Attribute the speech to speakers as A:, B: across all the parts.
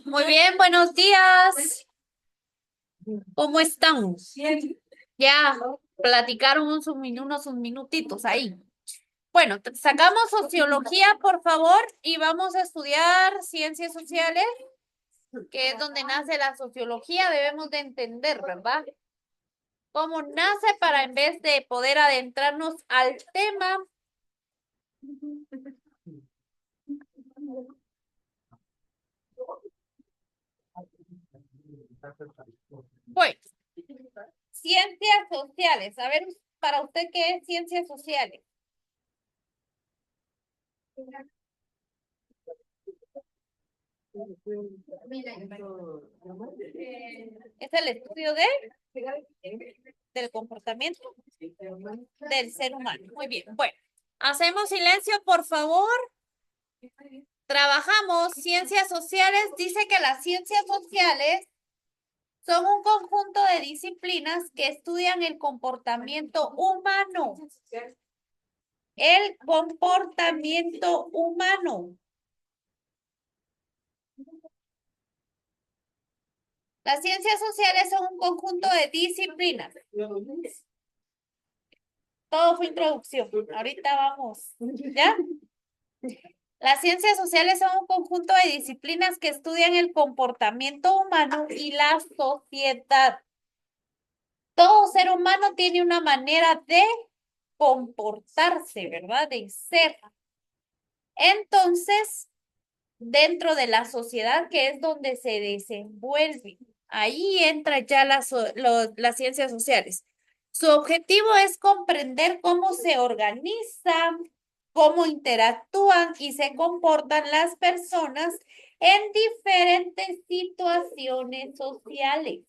A: Muy bien, buenos días. ¿Cómo están? Ya platicaron unos minutitos ahí. Bueno, sacamos sociología, por favor, y vamos a estudiar ciencias sociales, que es donde nace la sociología. Debemos de entender, ¿verdad? Cómo nace para en vez de poder adentrarnos al tema. Bueno, ciencias sociales. A ver, para usted, ¿qué es ciencias sociales? Es el estudio del comportamiento del ser humano. Muy bien. Bueno, hacemos silencio, por favor. Trabajamos ciencias sociales. Dice que las ciencias sociales son un conjunto de disciplinas que estudian el comportamiento humano. El comportamiento humano. Las ciencias sociales son un conjunto de disciplinas. Todo fue introducción. Ahorita vamos. ¿Ya? Las ciencias sociales son un conjunto de disciplinas que estudian el comportamiento humano y la sociedad. Todo ser humano tiene una manera de comportarse, ¿verdad? De ser. Entonces, dentro de la sociedad, que es donde se desenvuelve, ahí entra ya las ciencias sociales. Su objetivo es comprender cómo se organizan, cómo interactúan y se comportan las personas en diferentes situaciones sociales.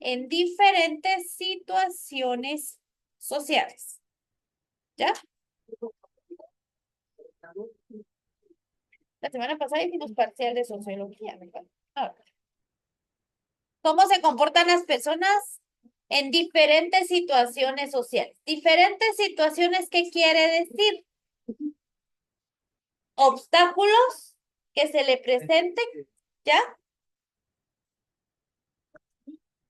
A: En diferentes situaciones sociales. ¿Ya? La semana pasada hicimos parcial de sociología, ¿verdad? A ver. ¿Cómo se comportan las personas en diferentes situaciones sociales? Diferentes situaciones, ¿qué quiere decir? Obstáculos que se le presenten, ¿ya?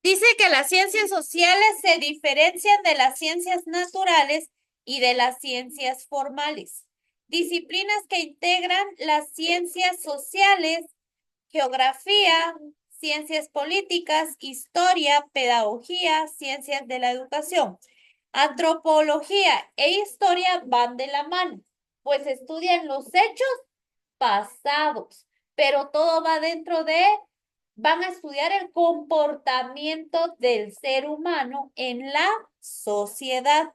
A: Dice que las ciencias sociales se diferencian de las ciencias naturales y de las ciencias formales. Disciplinas que integran las ciencias sociales, geografía, ciencias políticas, historia, pedagogía, ciencias de la educación. Antropología e historia van de la mano, pues estudian los hechos pasados, pero todo va dentro van a estudiar el comportamiento del ser humano en la sociedad.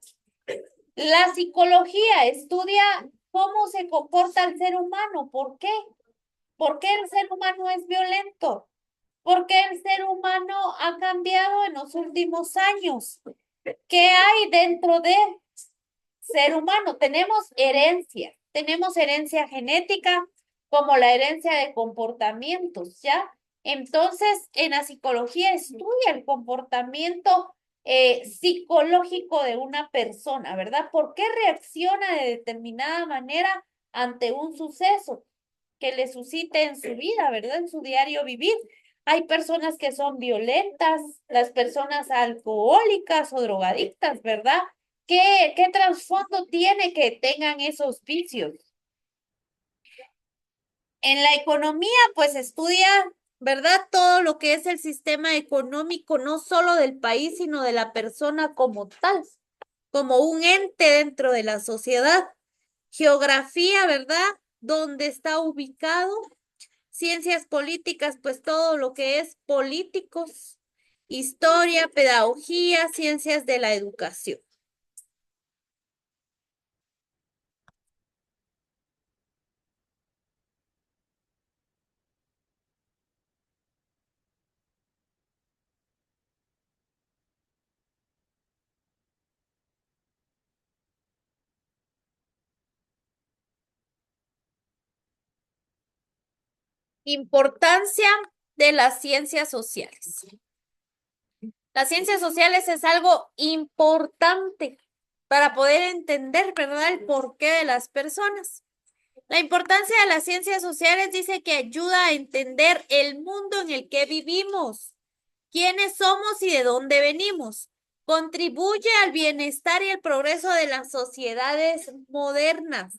A: La psicología estudia cómo se comporta el ser humano. ¿Por qué? ¿Por qué el ser humano es violento? ¿Por qué el ser humano ha cambiado en los últimos años? ¿Qué hay dentro de ser humano? Tenemos herencia genética como la herencia de comportamientos, ¿ya? Entonces, en la psicología estudia el comportamiento psicológico de una persona, ¿verdad? ¿Por qué reacciona de determinada manera ante un suceso que le suscite en su vida, ¿verdad? En su diario vivir. Hay personas que son violentas, las personas alcohólicas o drogadictas, ¿verdad? ¿Qué trasfondo tiene que tengan esos vicios? En la economía, pues estudia, ¿verdad? Todo lo que es el sistema económico, no solo del país, sino de la persona como tal, como un ente dentro de la sociedad. Geografía, ¿verdad? ¿Dónde está ubicado? Ciencias políticas, pues todo lo que es políticos, historia, pedagogía, ciencias de la educación. Importancia de las ciencias sociales. Las ciencias sociales es algo importante para poder entender, ¿verdad?, el porqué de las personas. La importancia de las ciencias sociales dice que ayuda a entender el mundo en el que vivimos, quiénes somos y de dónde venimos. Contribuye al bienestar y el progreso de las sociedades modernas.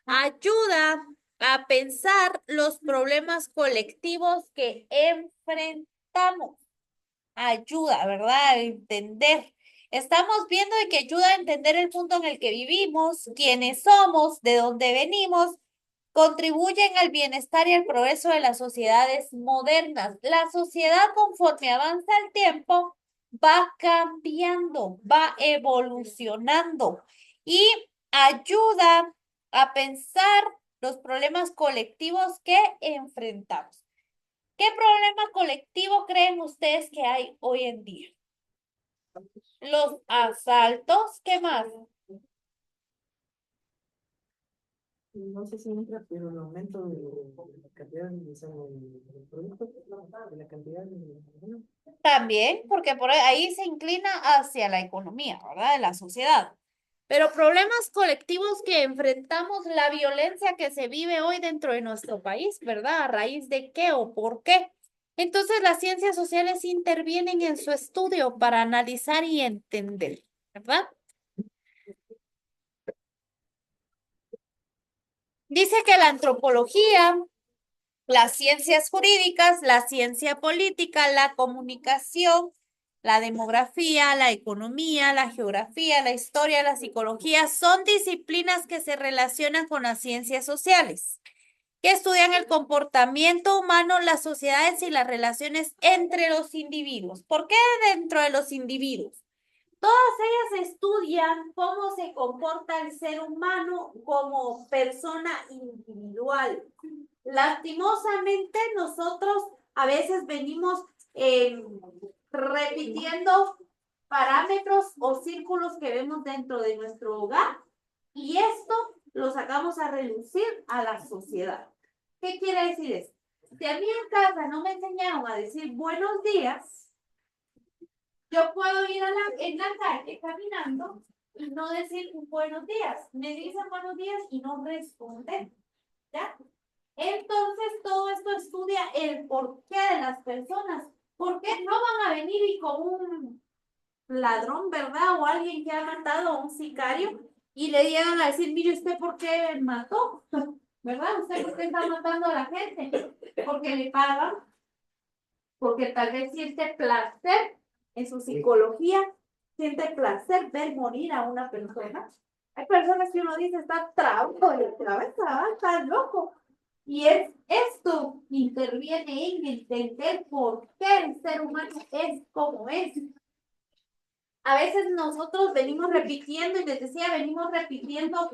A: Ayuda a pensar los problemas colectivos que enfrentamos. Ayuda, ¿verdad? A entender. Estamos viendo de que ayuda a entender el mundo en el que vivimos, quiénes somos, de dónde venimos, contribuyen al bienestar y al progreso de las sociedades modernas. La sociedad, conforme avanza el tiempo, va cambiando, va evolucionando y ayuda a pensar los problemas colectivos que enfrentamos. ¿Qué problema colectivo creen ustedes que hay hoy en día? Los asaltos, ¿qué más?
B: No sé si entra, pero el aumento de la cantidad de productos, de la cantidad de...
A: También, porque por ahí se inclina hacia la economía, ¿verdad? De la sociedad. Pero problemas colectivos que enfrentamos, la violencia que se vive hoy dentro de nuestro país, ¿verdad? ¿A raíz de qué o por qué? Entonces, las ciencias sociales intervienen en su estudio para analizar y entender, ¿verdad? Dice que la antropología, las ciencias jurídicas, la ciencia política, la comunicación, la demografía, la economía, la geografía, la historia, la psicología son disciplinas que se relacionan con las ciencias sociales, que estudian el comportamiento humano, las sociedades y las relaciones entre los individuos. ¿Por qué dentro de los individuos? Todas ellas estudian cómo se comporta el ser humano como persona individual. Lastimosamente, nosotros a veces venimos repitiendo parámetros o círculos que vemos dentro de nuestro hogar y esto lo sacamos a relucir a la sociedad. ¿Qué quiere decir esto? Si a mí en casa no me enseñaron a decir buenos días, yo puedo ir en la calle caminando y no decir buenos días. Me dicen buenos días y no responder. ¿Ya? Entonces, todo esto estudia el porqué de las personas. ¿Por qué no van a venir y con un ladrón, ¿verdad? O alguien que ha matado a un sicario y le llegan a decir, mire, ¿usted por qué mató? ¿Verdad? ¿Usted por qué está matando a la gente? Porque le pagan, porque tal vez siente placer en su psicología, siente placer ver morir a una persona. Hay personas que uno dice, está trabo de cabeza, está loco. Y esto interviene en entender por qué el ser humano es como es. A veces nosotros venimos repitiendo, y les decía, venimos repitiendo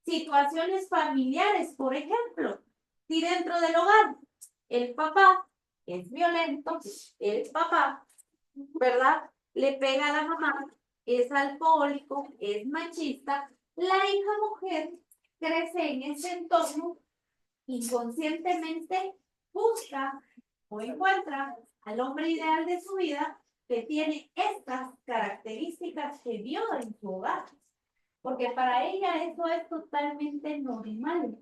A: situaciones familiares, por ejemplo, si dentro del hogar el papá es violento, el papá, ¿verdad? Le pega a la mamá, es alcohólico, es machista, la hija mujer crece en ese entorno, inconscientemente busca o encuentra al hombre ideal de su vida que tiene estas características que vio en su hogar. Porque para ella eso es totalmente normal.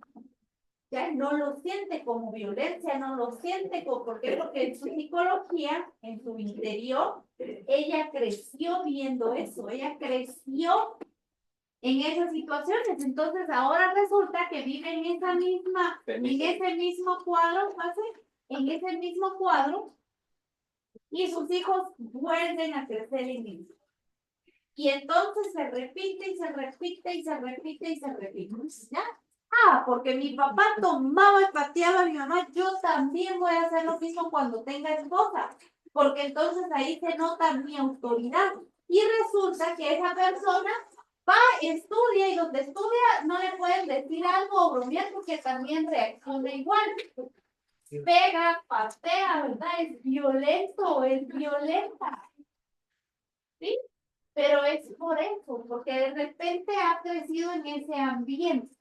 A: Ya no lo siente como violencia, no lo siente como, ¿por qué? Porque en su psicología, en su interior, ella creció viendo eso, ella creció en esas situaciones. Entonces ahora resulta que vive en esa misma, en ese mismo cuadro, en ese mismo cuadro, y sus hijos vuelven a crecer en eso. Y entonces se repite y se repite y se repite y se repite. ¿Ya? Ah, porque mi papá tomaba y pateaba a mi mamá, yo también voy a hacer lo mismo cuando tenga esposa, porque entonces ahí se nota mi autoridad. Y resulta que esa persona va, estudia y donde estudia no le pueden decir algo o bromear porque también reacciona igual. Pega, patea, ¿verdad? Es violento, es violenta. ¿Sí? Pero es por eso, porque de repente ha crecido en ese ambiente,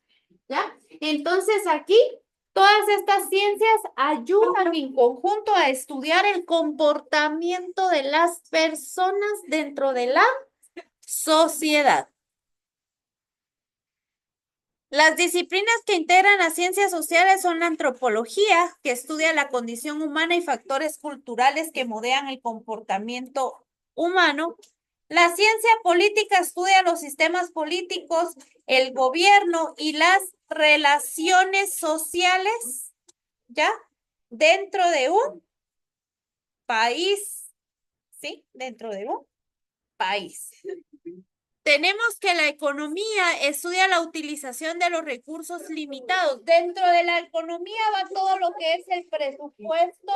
A: ¿ya? Entonces aquí Todas estas ciencias ayudan en conjunto a estudiar el comportamiento de las personas dentro de la sociedad. Las disciplinas que integran las ciencias sociales son la antropología, que estudia la condición humana y factores culturales que modean el comportamiento humano. La ciencia política estudia los sistemas políticos, el gobierno y las relaciones sociales, ¿ya? Dentro de un país, ¿sí? Dentro de un país. Tenemos que la economía estudia la utilización de los recursos limitados. Dentro de la economía va todo lo que es el presupuesto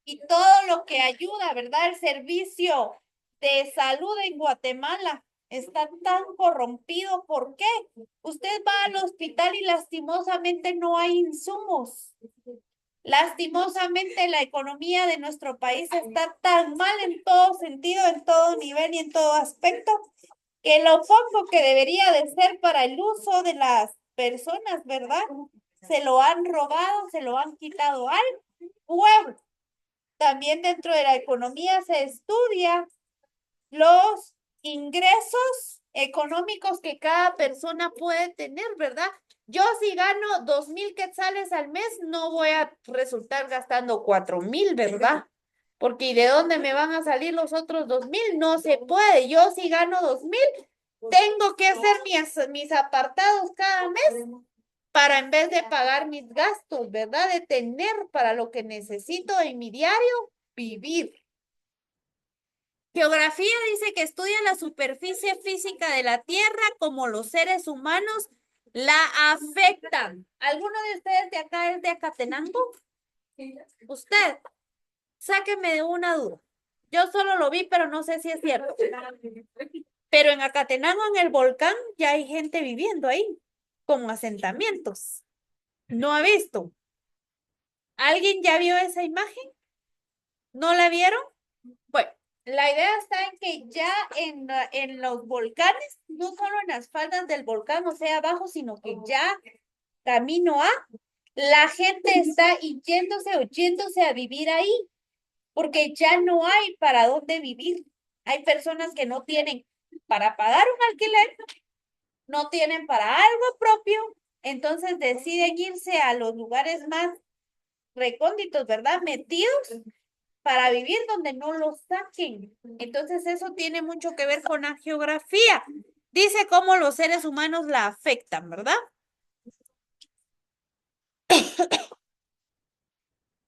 A: y todo lo que ayuda, ¿verdad? El servicio de salud en Guatemala está tan corrompido. ¿Por qué? Usted va al hospital y lastimosamente no hay insumos. Lastimosamente la economía de nuestro país está tan mal en todo sentido, en todo nivel y en todo aspecto, que lo poco que debería de ser para el uso de las personas, ¿verdad? Se lo han robado, se lo han quitado al pueblo. También dentro de la economía se estudia los ingresos económicos que cada persona puede tener, ¿verdad? Yo si gano 2,000 quetzales al mes, no voy a resultar gastando 4,000, ¿verdad? Porque ¿y de dónde me van a salir los otros 2,000? No se puede. Yo si gano 2,000, tengo que hacer mis apartados cada mes para en vez de pagar mis gastos, ¿verdad? De tener para lo que necesito en mi diario, vivir. Geografía dice que estudia la superficie física de la Tierra como los seres humanos la afectan. ¿Alguno de ustedes de acá es de Acatenango? Usted, sáqueme de una duda. Yo solo lo vi, pero no sé si es cierto. Pero en Acatenango, en el volcán, ya hay gente viviendo ahí, como asentamientos. ¿No ha visto? ¿Alguien ya vio esa imagen? ¿No la vieron? Bueno, la idea está en que ya en los volcanes, no solo en las faldas del volcán, o sea, abajo, sino que ya camino a, la gente está yéndose a vivir ahí, porque ya no hay para dónde vivir. Hay personas que no tienen para pagar un alquiler, no tienen para algo propio, entonces deciden irse a los lugares más recónditos, ¿verdad? Metidos para vivir donde no los saquen. Entonces eso tiene mucho que ver con la geografía. Dice cómo los seres humanos la afectan, ¿verdad?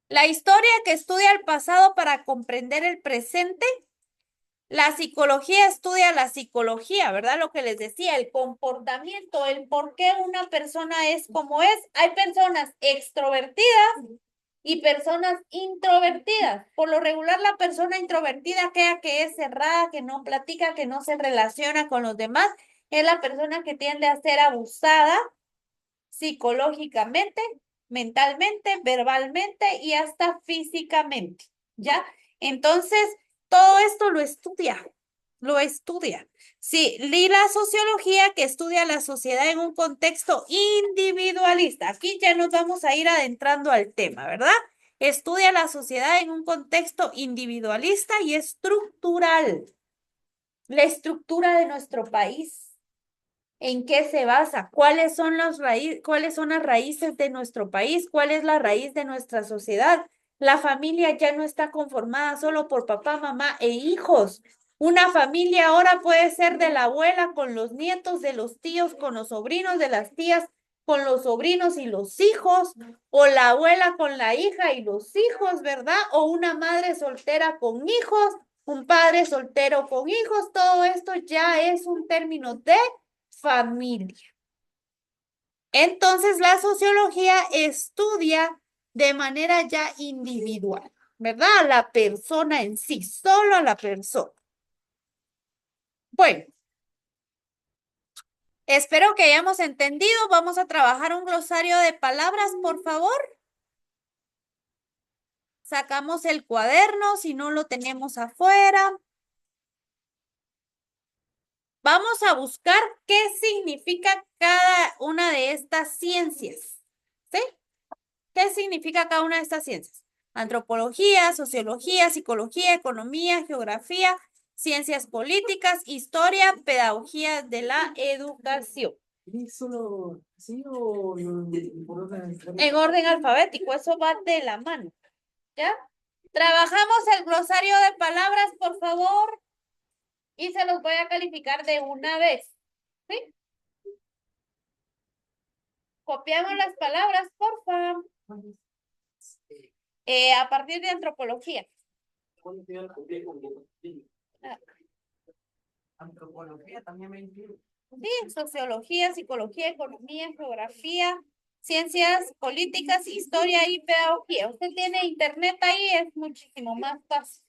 A: La historia que estudia el pasado para comprender el presente. La psicología estudia la psicología, ¿verdad? Lo que les decía, el comportamiento, el por qué una persona es como es. Hay personas extrovertidas y personas introvertidas. Por lo regular, la persona introvertida, aquella que es cerrada, que no platica, que no se relaciona con los demás, es la persona que tiende a ser abusada psicológicamente, mentalmente, verbalmente y hasta físicamente, ¿ya? Entonces, todo esto lo estudia, lo estudia. Sí, y la sociología que estudia la sociedad en un contexto individualista. Aquí ya nos vamos a ir adentrando al tema, ¿verdad? Estudia la sociedad en un contexto individualista y estructural. La estructura de nuestro país. ¿En qué se basa? ¿Cuáles son las raíces de nuestro país? ¿Cuál es la raíz de nuestra sociedad? La familia ya no está conformada solo por papá, mamá e hijos. Una familia ahora puede ser de la abuela con los nietos, de los tíos con los sobrinos, de las tías con los sobrinos y los hijos, o la abuela con la hija y los hijos, ¿verdad? O una madre soltera con hijos, un padre soltero con hijos. Todo esto ya es un término de familia. Entonces, la sociología estudia de manera ya individual, ¿verdad? A la persona en sí, solo a la persona. Bueno, espero que hayamos entendido. Vamos a trabajar un glosario de palabras, por favor. Sacamos el cuaderno, si no lo tenemos afuera. Vamos a buscar qué significa cada una de estas ciencias, ¿sí? ¿Qué significa cada una de estas ciencias? Antropología, sociología, psicología, economía, geografía, ciencias políticas, historia, pedagogía de la educación.
B: ¿Y solo sí o por orden?
A: En orden alfabético, eso va de la mano. ¿Ya? Trabajamos el glosario de palabras, por favor, y se los voy a calificar de una vez. ¿Sí? Copiamos las palabras, por favor. A partir de antropología. Ah,
B: Antropología también me incluye.
A: sí, sociología, psicología, economía, geografía, ciencias políticas, historia y pedagogía. Usted tiene internet ahí, es muchísimo más fácil.